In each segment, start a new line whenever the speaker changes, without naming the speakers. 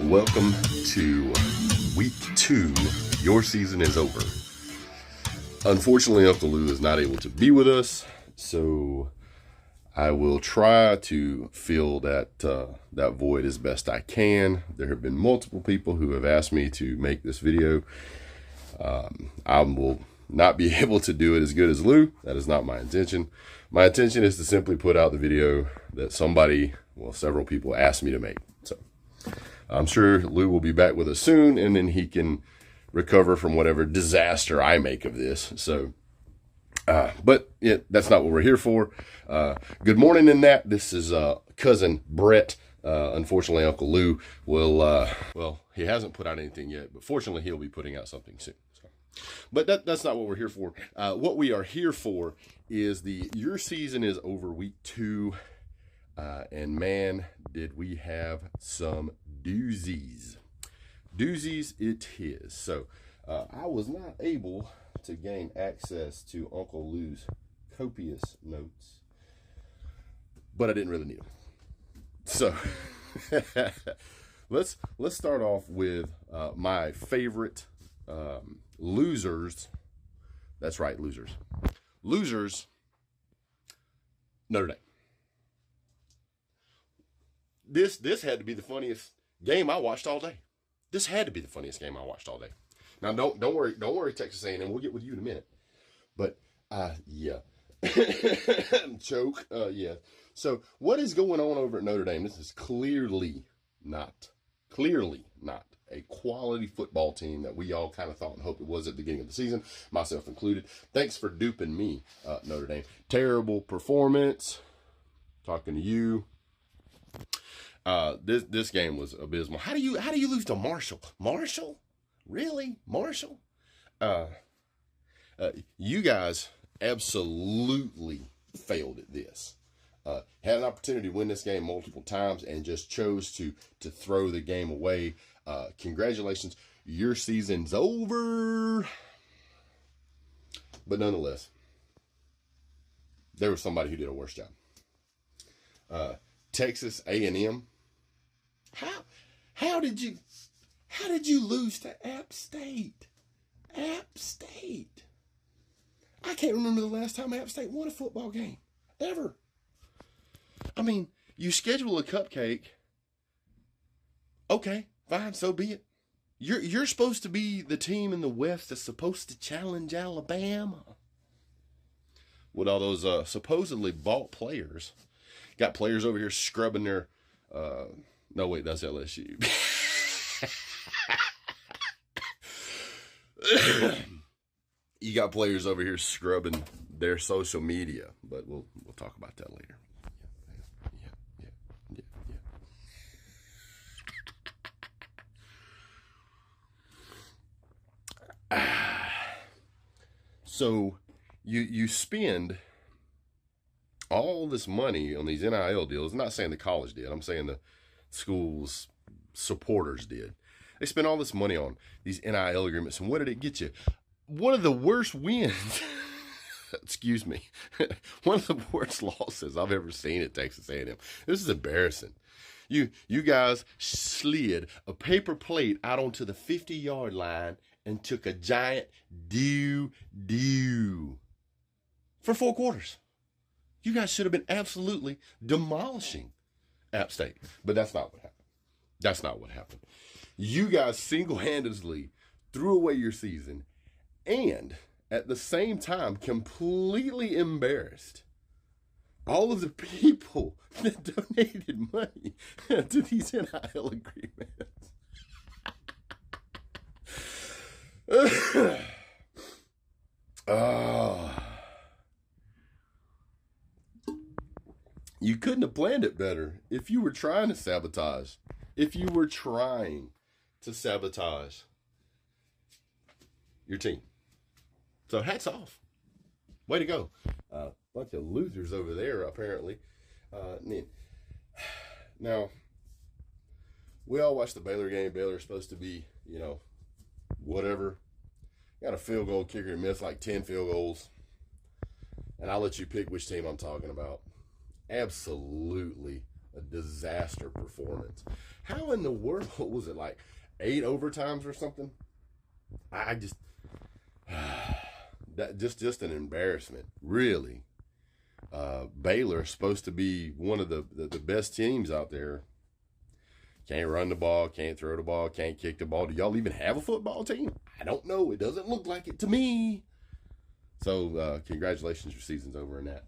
Welcome to week 2. Your season is over. Unfortunately, Uncle Lou is not able to be with us, so I will try to fill that void as best I can. There have been multiple people who have asked me to make this video. I will not be able to do it as good as Lou. That is not my intention. My intention is to simply put out the video that several people asked me to make. So I'm sure Lou will be back with us soon, and then he can recover from whatever disaster I make of this. So, but yeah, that's not what we're here for. Good morning in that. This is cousin Brett. Unfortunately, Uncle Lou will, he hasn't put out anything yet, but fortunately he'll be putting out something soon. So, but that's not what we're here for. What we are here for is your season is over week 2. And man, did we have some doozies. Doozies it is. So I was not able to gain access to Uncle Lou's copious notes, but I didn't really need them. So let's start off with my favorite losers. That's right, losers. Notre Dame. This had to be the funniest game I watched all day. This had to be the funniest game I watched all day. Now don't worry, Texas A&M. We'll get with you in a minute. But yeah, choke. Yeah. So what is going on over at Notre Dame? This is clearly not a quality football team that we all kind of thought and hoped it was at the beginning of the season, myself included. Thanks for duping me, Notre Dame. Terrible performance. Talking to you. This game was abysmal. How do you lose to Marshall? Marshall? Really? Marshall? You guys absolutely failed at this. Had an opportunity to win this game multiple times and just chose to throw the game away. Congratulations, your season's over. But nonetheless, there was somebody who did a worse job. Texas A&M. How did you lose to App State? App State. I can't remember the last time App State won a football game. Ever. I mean, you schedule a cupcake. Okay, fine, so be it. You're supposed to be the team in the West that's supposed to challenge Alabama. With all those supposedly bought players. Got players over here scrubbing their... no, wait, that's LSU. You got players over here scrubbing their social media, but we'll talk about that later. So you spend all this money on these NIL deals. I'm not saying the college did. I'm saying the school's supporters did. They spent all this money on these NIL agreements, and what did it get you? One of the worst wins, excuse me, one of the worst losses I've ever seen at Texas A&M. This is embarrassing. You guys slid a paper plate out onto the 50-yard line and took a giant doo for 4 quarters. You guys should have been absolutely demolishing App State. But that's not what happened. That's not what happened. You guys single-handedly threw away your season and at the same time completely embarrassed all of the people that donated money to these NIL agreements. You couldn't have planned it better if you were trying to sabotage. If you were trying to sabotage your team. So hats off. Way to go. Bunch of losers over there, apparently. Now, we all watched the Baylor game. Baylor's supposed to be, whatever. Got a field goal kicker and missed like 10 field goals. And I'll let you pick which team I'm talking about. Absolutely a disaster performance. How in the world was it, like 8 overtimes or something? I just that just an embarrassment, really. Baylor supposed to be one of the best teams out there. Can't run the ball, can't throw the ball, can't kick the ball. Do y'all even have a football team? I don't know. It doesn't look like it to me. So congratulations, your season's over in that.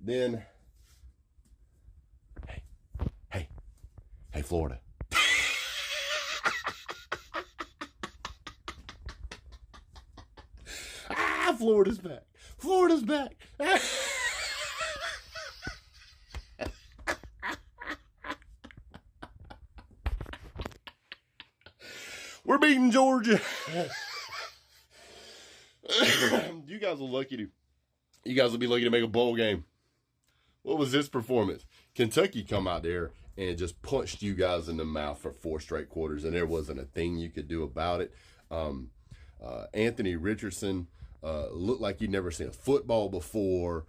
Then, hey, Florida. Florida's back. Florida's back. We're beating Georgia. You guys will be lucky to make a bowl game. What was this performance? Kentucky come out there and just punched you guys in the mouth for 4 straight quarters, and there wasn't a thing you could do about it. Anthony Richardson looked like he'd never seen a football before.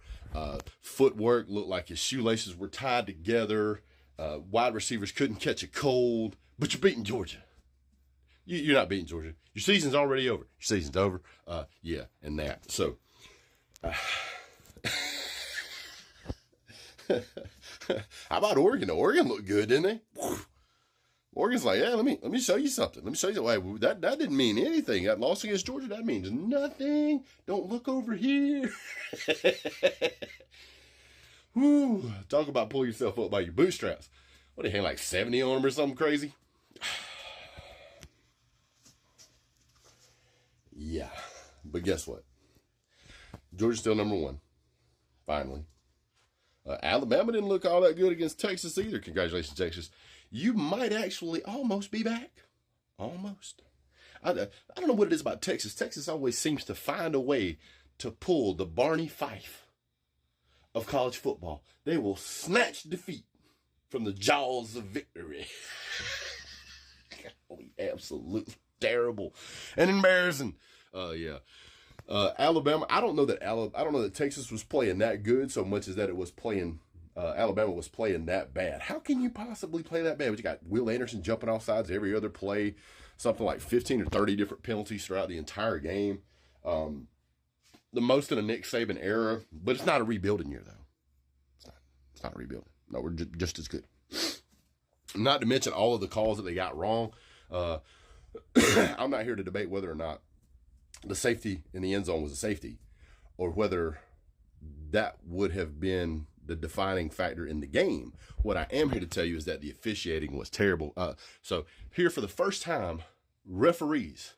Footwork looked like his shoelaces were tied together. Wide receivers couldn't catch a cold. But you're beating Georgia. You're not beating Georgia. Your season's already over. Your season's over. Yeah, and that. So, how about Oregon? Oregon looked good, didn't they? Oregon's like, yeah, let me show you something. Let me show you. Wait, that didn't mean anything. That loss against Georgia, that means nothing. Don't look over here. Whew. Talk about pull yourself up by your bootstraps. What, they hang like 70 on them or something crazy? Yeah, but guess what? Georgia's still number 1. Finally. Alabama didn't look all that good against Texas either. Congratulations, Texas. You might actually almost be back. Almost. I don't know what it is about Texas. Texas always seems to find a way to pull the Barney Fife of college football. They will snatch defeat from the jaws of victory. Absolutely terrible and embarrassing. Alabama. I don't know that Texas was playing that good so much as that it was playing. Alabama was playing that bad. How can you possibly play that bad? But you got Will Anderson jumping off sides every other play, something like 15 or 30 different penalties throughout the entire game. The most in the Nick Saban era, but it's not a rebuilding year though. It's not a rebuilding. No, we're just as good. Not to mention all of the calls that they got wrong. I'm not here to debate whether or not the safety in the end zone was a safety or whether that would have been the defining factor in the game. What I am here to tell you is that the officiating was terrible. So here for the first time, referees,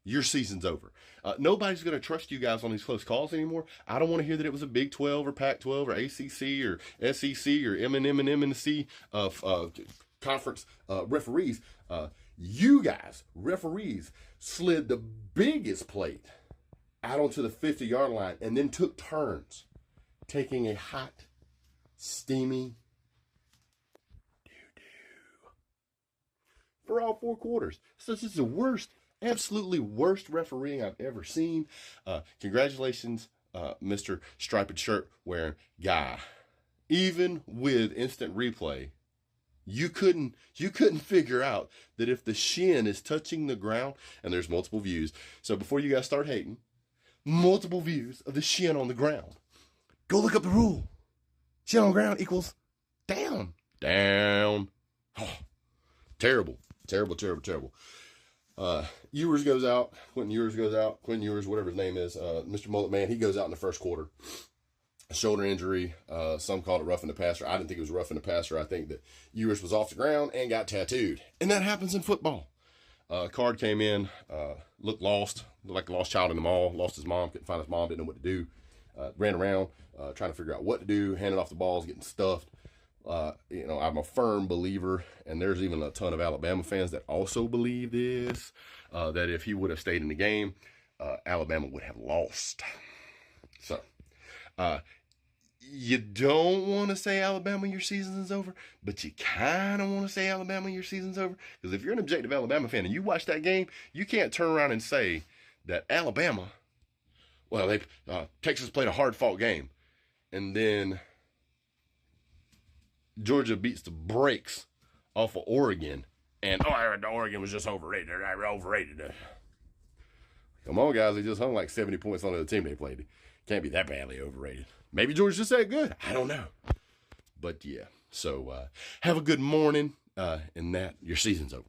your season's over. Nobody's going to trust you guys on these close calls anymore. I don't want to hear that it was a Big 12 or Pac-12 or ACC or SEC or M&C conference referees. You guys, referees, slid the biggest plate out onto the 50-yard line and then took turns taking a hot, steamy doo-doo for all 4 quarters. So this is the worst, absolutely worst refereeing I've ever seen. Congratulations, Mr. Striped Shirt wearing guy. Even with instant replay, you couldn't figure out that if the shin is touching the ground, and there's multiple views. So before you guys start hating, multiple views of the shin on the ground. Go look up the rule. Shin on the ground equals down. Down. Oh, terrible. Ewers goes out. Quentin Ewers, whatever his name is. Mr. Mullet Man, he goes out in the first quarter. Shoulder injury. Some called it roughing the passer. I didn't think it was roughing the passer. I think that Ewers was off the ground and got tattooed. And that happens in football. Card came in, looked lost, looked like a lost child in the mall, lost his mom, couldn't find his mom, didn't know what to do. Ran around, trying to figure out what to do, handed off the balls, getting stuffed. I'm a firm believer, and there's even a ton of Alabama fans that also believe this, that if he would have stayed in the game, Alabama would have lost. So, you don't want to say Alabama, your season is over, but you kind of want to say Alabama, your season's over. Because if you're an objective Alabama fan and you watch that game, you can't turn around and say that Alabama, Texas played a hard-fought game, and then Georgia beats the brakes off of Oregon, and Oregon was just overrated. They're overrated. Come on, guys. They just hung like 70 points on the team they played. Can't be that badly overrated. Maybe Georgia's just that good. I don't know. But yeah. So have a good morning. And that your season's over.